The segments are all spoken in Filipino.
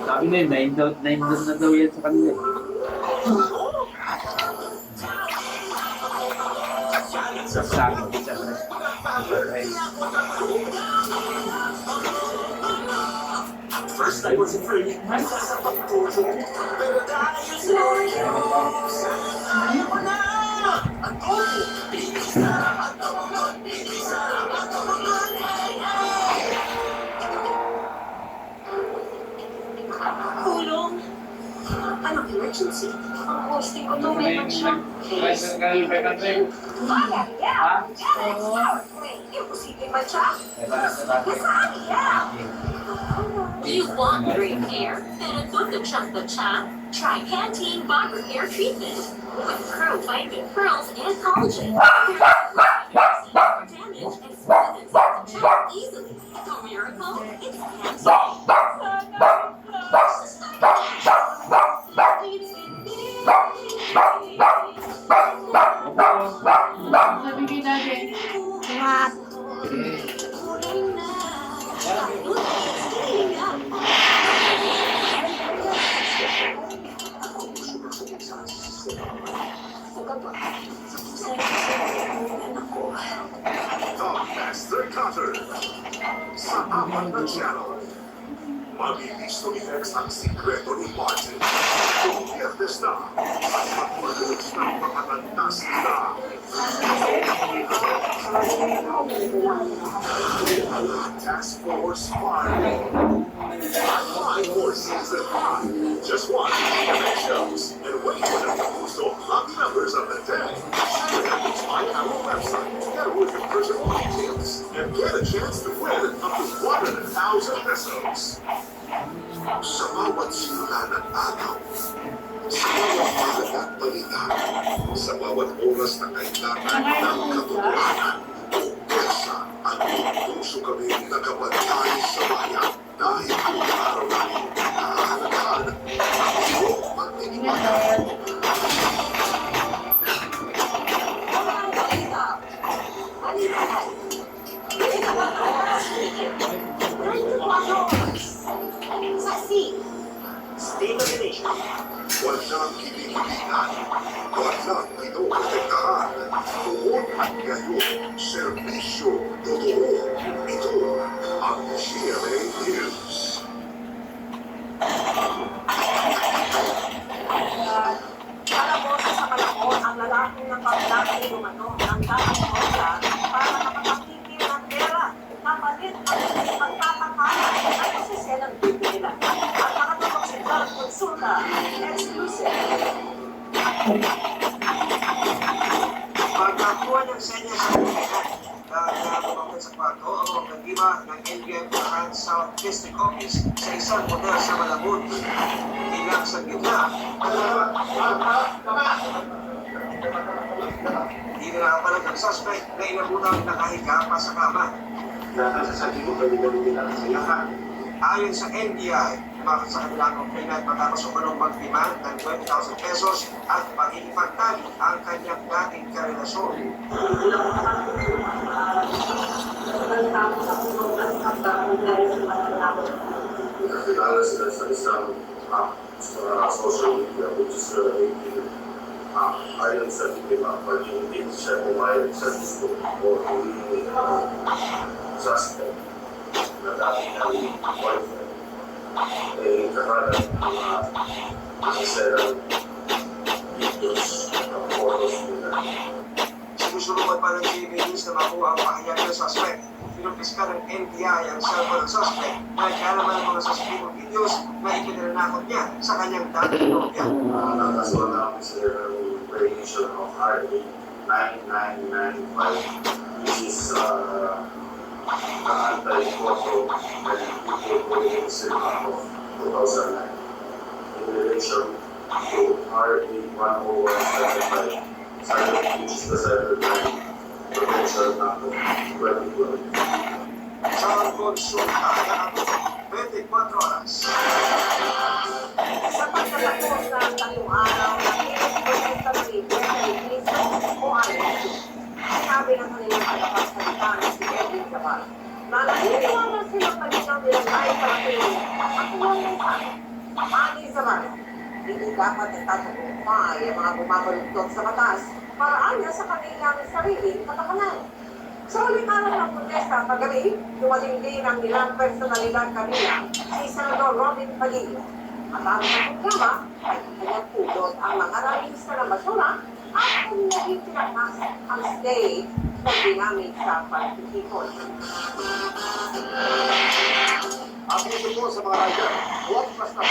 Sabi na yun, 9 doon na daw yan sa kanila. Sabi ko siya. First I was afraid, masasapak ko yun. Pero dahil sa'yo, ayaw mo na! Ako, bibisarap at tumugot, bibisarap at tumugot. Tulong! Anong emergency? Ang hosting ko to, meron siyang case. Wala, yeah! Imposible man siya. You want great hair? Then tutok siyang batya. Try Pantene Barber Hair Treatment with Pro Vitamin Pearls and Collagen. Damage and smooth and batya easily. The miracle, it's Pantene. Nabigay natin. What? Top Master Cutter sa apat na channel. Mabilis effects ang sikreto ni Martin. Biyernes na at magmadalas na makalantas na. Task Force 5. Online for Season 5. Just watch the shows and wait for them to post all lucky numbers of the day. Find our website, get a look at personal details, and get a chance to win up to 100,000 pesos. Sa bawat simula ng araw, sa bawat mahalagang balita, sa bawat oras na kailangan ng katotohanan, pesa at puso kami nakabantay sa bayan dahil kung araw namin nahahalagaan ang iyong pagtitiwala. State of the nation. Walang kinikilingan, walang pinoprotektahan. Tuon at ngayon, serbisyo totoo. Ito ang GMA News. Para po sa panahon, ang lalaking ng paglalaki umano ng dating mosa para nakapagpipil ng pera na palit ang pagpapakalan ay masiselang bibili nila. At nakatutok si John Consulta, exclusive. Pagkakuha ng senya sa pagkakas, lumapit sa kwarto ang mga kandiba ng NBI Bulacan South District Office sa isang motel sa Malabon. Ilang sa gitna, hindi na nakapalag ang suspect na inabunang nakahiga pa sa kama. Nakasasabi mo kami namin nila sa lahat. Ayon sa NBI, bakit sa kanilang complainant matapos umanong mag-demand ng 20,000 pesos at pag-ipagtali ang kanyang dating karelasyon. Nakilala sila sa isang social media which is related ayon sa biktima pag hindi siya pumayag sa gusto o hindi suspect na dating ng boyfriend kakalat ang nakaserang videos ng photos nila. Sinusulungan pa ng GMA News na makuha ang pahayag ng suspect. Pinupiska ng NBI ang cellphone ng suspect na nagkalaman ng mga suspect videos na ipinanakot niya sa kanyang dating nobya. Nakasuhan namin sila ng variation of RA 9995 which is anti-photo and video police of 2009 in relation to RA 10175 which is the cybercrime prevention act of 2012. Sa konsulta na 24 oras. Sa pagtatapos ng 3 araw na pinagpunta ng ibon sa iglesia o ano, sabi ng kanilang tagapagsalita na si Edwin Cabal, na naniniwala sila ang malinaw nilang ay parating at walay pa. Ani Zamar, hindi dapat nagtatagumpay ang mga bumabaluktot sa batas para anya sa kanilang sariling katakanan. Sa uling araw ng protesta kagabi, dumating din ang ilang personalidad kanila si Senador Robin Padilla. At ang programa ay kanyang pulot ang mga ralista na basura at kung naging tinakas ang state na ginamit sa pagtitipon. Ang ito po sa mga rider, huwag basta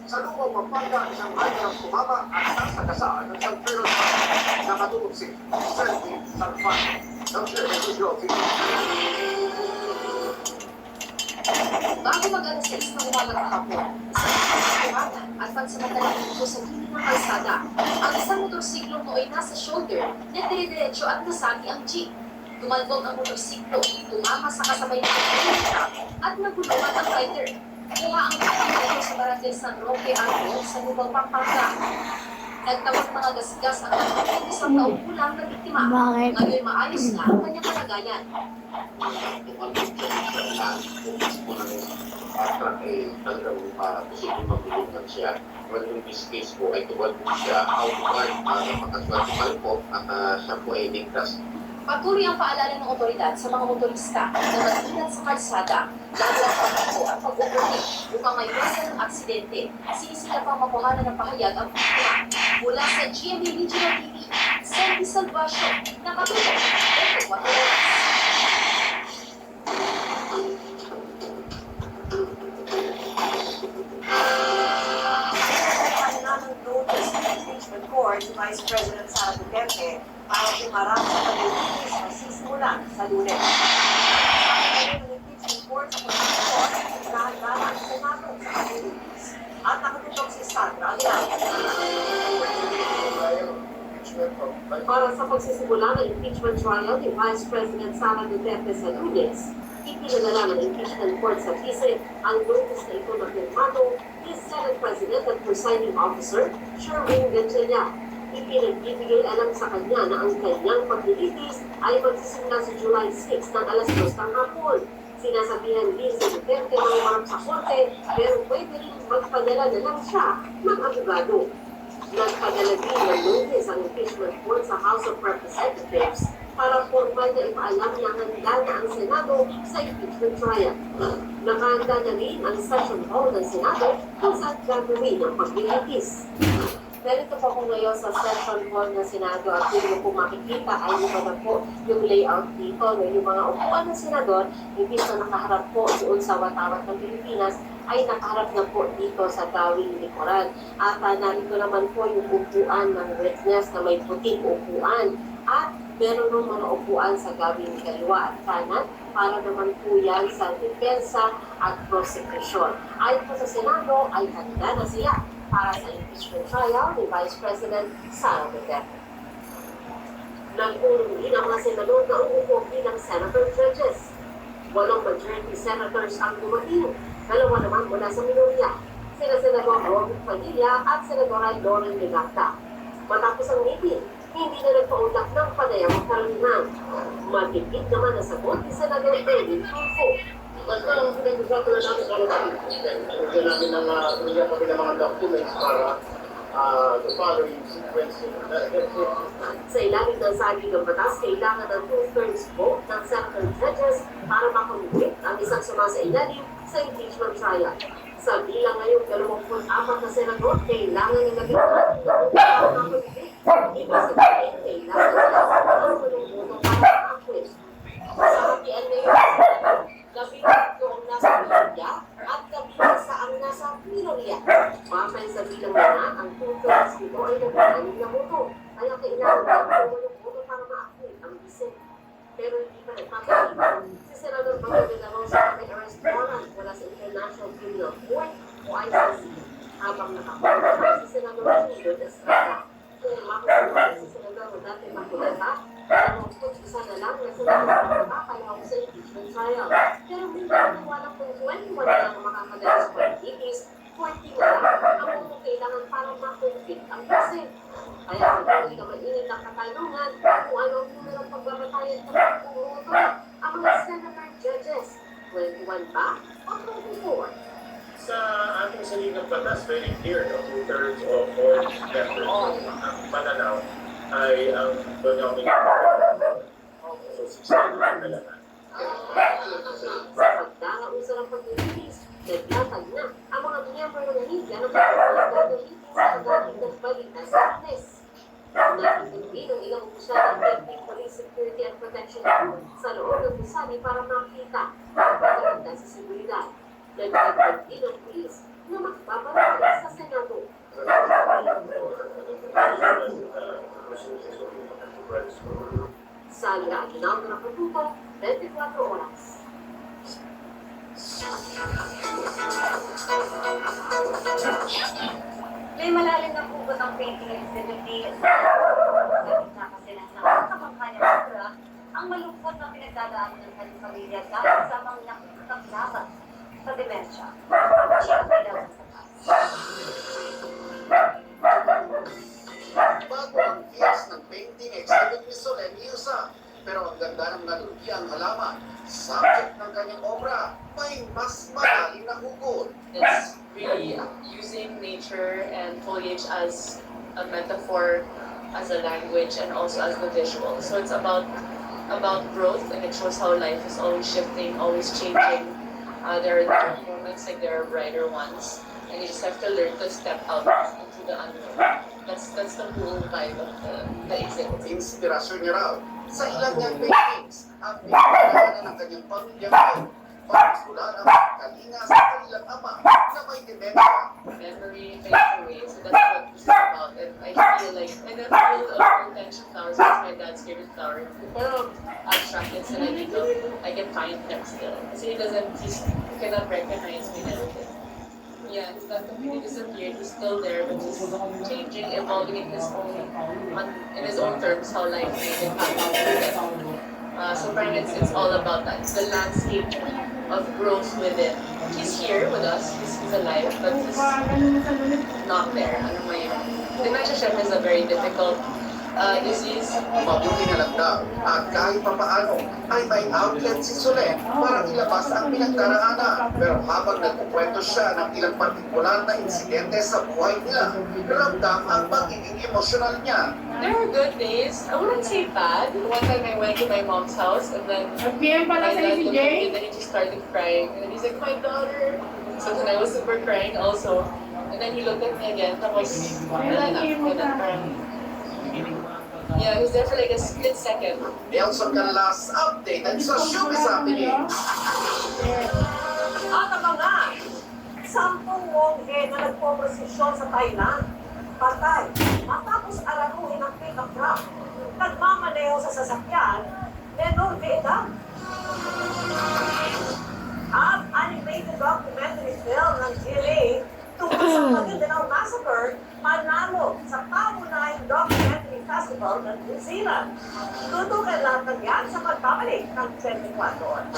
sa lubang Pampanga, isang rider ang tumama at nasagasa ng San Pedro na katulog si Sandy Salfan ng Television TV. Bago mag-alas 6 ng umaga kahapon, sa katuwatan at pansamantalang ito sa gilid ng kalsada, ang isang motorsiklo nooy nasa shoulder na dire-diretso at nasagi ang jeep. Tumalbog ang motorsiklo, tumama sa kasabay ng motorsiklo at nagulungan ang rider. Kuha ang motorsiklo sa barangay San Roque Arco sa Lubang, Pampanga. Nagtawag mga gasgas ang 21 taong gulang na biktima. Ngayon maayos na ang kanyang kalagayan. At talagang posibleng magulungan siya. Well, in this case po ay tuwal po siya outward napakaswatumal po at siya po ay ligtas. Patuloy ang paalala ng otoridad sa mga motorista na mag-ingat sa kalsada, lalo ang pagkako at pag-overtake upang maiwasan ng aksidente. Sinisila pang makuhanan ng pahayag ang biktima. Mula sa GMA Regional TV, Sandy Salvacio, nakatutok, 24 oras. Si Vice President Sara Duterte para pumarap sa pag-ibigis na sisimulan sa Lunes. Ang impeachment court sa Pagkakot, nahagana ang Senado sa pag-ibigis. At nakatutok si Sandra Aguilar. Para sa pagsisimula ng impeachment trial ni Vice President Sara Duterte sa Lunes, ipinadala ng impeachment court sa FISE ang notice na ito na pirmado ni Senate President at Presiding Officer Sherwin Gatchalian. Ipinagbibigay alam sa kanya na ang kanyang paglilitis ay magsisimula sa July 6 ng alas 2 ng hapon. Sinasabihan din sa Duterte na umarap sa korte pero pwede rin magpadala na lang siya ng abogado. Nagpadala din ng notice ang impeachment court sa House of Representatives para formal na ipaalam na handa na ang Senado sa impeachment trial. Nakahanda na rin ang session hall ng Senado kung saan gagawin ang paglilitis. Narito po ako ngayon sa session hall ng Senado at kung po makikita ay iba na po yung layout dito. Yung mga upuan ng Senador, imbis na nakaharap po doon sa watawat ng Pilipinas, ay nakaharap na po dito sa gawing likuran. At narito naman po yung upuan ng witness na may puting upuan. At meron ng mga upuan sa gawing kaliwa at kanan para naman po yan sa depensa at prosecution. Ayon po sa Senado ay handa na siya para sa impeachment trial ni Vice President Sara Duterte. Nag-urong din ang mga senador na uupo bilang senator judges. 8 majority senators ang dumating, 2 naman mula sa minorya, sina Senador Robin Padilla at Senadora Lauren Legata. Matapos ang meeting, hindi na nagpaunlak ng panayang karamihan. Matipid naman na sagot ni Senador David Tulfo. Basta ang pinag-usapan na namin sa natin, bigyan namin ng bigyan kami ng mga documents para to follow yung sequencing. That's it. Sa ilalim ng saging ng batas, kailangan ng 2/3 vote ng senator judges para makonvict ang isang sumasailalim sa impeachment trial. Sa bilang ngayong 24 na senador, kailangan ng naging para makonvict. Ibig sabihin, kailangan nila sa ng boto para ma-acquit. Sa hakian ngayon, kabilang ko ang nasa minorya at kabilang sa ang nasa minorya. Mapay sa bilang na ang 2/3 nito ay nagkakanin na boto. Kaya kailangan ng boto para ma-acquit ang bisip. Pero hindi pa nagpapalitan. Si Senador Manuel de la Rosa may arrest warrant mula sa International Criminal Court o ICC habang nakakulong si Senador Julio Estrada. Kung makukulong si Senador Rodate Maculeta, ang isa na lang na Senador makakalaw sa impeachment trial. Pero hindi walang kung 21 na lang makakadala sa pag-ibis, 20 na lang ang mga kailangan para ma-convict ang kasi. Kaya kung hindi ka mainit ang katanungan, kung ano ang numerong pagbabatayan ng pagbumoto, ang mga senator judges sa ligang batas, very clear, no? 2/3 of all members. Ang pananaw ay ang doña so 60 na lang. Sa pagdakausan ng pag-release, naglatag na ang mga miyembro ng Liga ng pag-release sa pagdating ng balik na sickness. Nakikindi ng ilang opisyal ng Philippine Police Security and Protection Board sa loob ng Busani para makita ang pagkakanda sa seguridad. Nagdagdag din ang pulis na magpaparamay sa Senado. Sa Aguinaldo ng Pututo, 24 oras. May malalim na pugot ang painting activity gamit na kasi ng nakakampanya opera ang malungkot na pinagdadaanan ng kanyang pamilya dahil sa mga nakakapaglaban sa demensya. Siya ang kailangan sa Bago ang views ng painting exhibit ni Solen Yusa, pero ang ganda ng naluluyang halaman, subject ng kanyang obra, may mas malalim na hugot. It's really using nature and foliage as a metaphor, as a language, and also as the visual. So it's about growth, and it shows how life is always shifting, always changing. There are dark moments, like there are brighter ones, and you just have to learn to step out into the unknown. That's the whole vibe of the exhibit. Inspirasyon niya raw sa ilang niyang paintings ang pinagdaanan ng kanyang pamilya ngayon. Pagkulan ang kalinga sa kanilang ama na may dementia. Memory fades away, so that's what this is about. And I feel like, and then field of intention flowers, that's my dad's favorite flower. Pero abstract and I can find him still. Kasi he cannot recognize me and everything. Yeah, he's not completely disappeared. He's still there, but he's changing, evolving in his own terms, how life may impact him. So parang it's all about that. The landscape of growth with it. He's here with us. He's alive, but he's not there. Ano mo yun? Dementia syempre is a very difficult disease. Mabuti na lang daw at kahit papaano ay may outlet si Solen para ilabas ang pinagdaraanan. Pero habang nagkukwento siya ng ilang partikular na insidente sa buhay nila, ramdam ang pagiging emosyonal niya. There were good days. I wouldn't say bad. One time I went to my mom's house and then my dad looked at me and then he just started crying. And then he's like, my daughter. So then I was super crying also. And then he looked at me again. Tapos, wala na. And then parang, yeah, he was there for like a split second. Nelson Canlas, updated sa Showbiz Happening. At ang mga 10 wonghe na nagpoposisyon sa Thailand, patay matapos araruhin ng pickup truck. Nagmamaneho sa sasakyan, menor de edad. At animated documentary film ng GMA tungkol sa Maguindanao Massacre, panalo sa pangunahing documentary festival ng New Zealand. Tutukan lahat ng yan sa pagbabalik ng 24 oras.